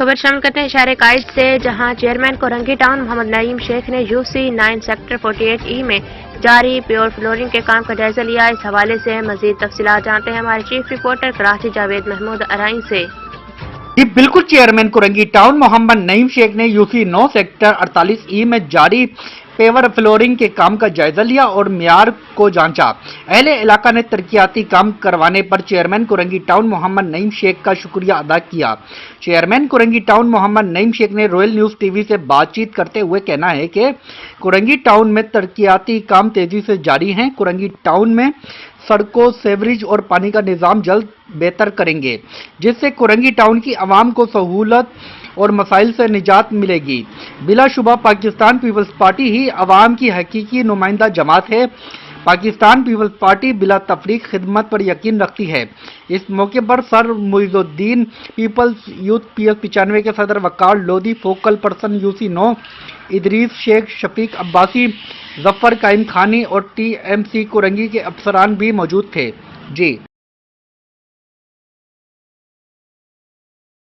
खबर शामिल करते हैं शहर कायद से, जहां चेयरमैन कोरंगी टाउन मोहम्मद नईम शेख ने यूसी 9 सेक्टर 48E में जारी प्योर फ्लोरिंग के काम का जायजा लिया। इस हवाले से मजीद तफसीलात जानते हैं हमारे चीफ रिपोर्टर कराची जावेद महमूद अराइन से। जी बिल्कुल, चेयरमैन कोरंगी टाउन मोहम्मद नईम शेख ने यूसी 9 सेक्टर 48E में जारी पेवर फ्लोरिंग के काम का जायजा लिया और मियार को जांचा। अहले इलाका ने तरक्याती काम करवाने पर चेयरमैन कोरंगी टाउन मोहम्मद नईम शेख का शुक्रिया अदा किया। चेयरमैन कोरंगी टाउन मोहम्मद नईम शेख ने रॉयल न्यूज टीवी से बातचीत करते हुए कहना है कि कोरंगी टाउन में तरक्याती काम तेजी से जारी हैं। कोरंगी टाउन में सड़कों, सेवरेज और पानी का निज़ाम जल्द बेहतर करेंगे, जिससे कोरंगी टाउन की आवाम को सहूलत और मसाइल से निजात मिलेगी। बिलाशुबा पाकिस्तान पीपल्स पार्टी ही आवाम की हकीकी नुमाइंदा जमात है। पाकिस्तान पीपल्स पार्टी बिला तफरीक खिदमत पर यकीन रखती है। इस मौके पर sir Muizuddin peoples youth PS 95 के सदर Waqar Lodhi, focal person UC 9 Idris Sheikh, Shafiq Abbasi, Zafar Qaim Khani और TMC कोरंगी के अफसरान भी मौजूद थे। जी।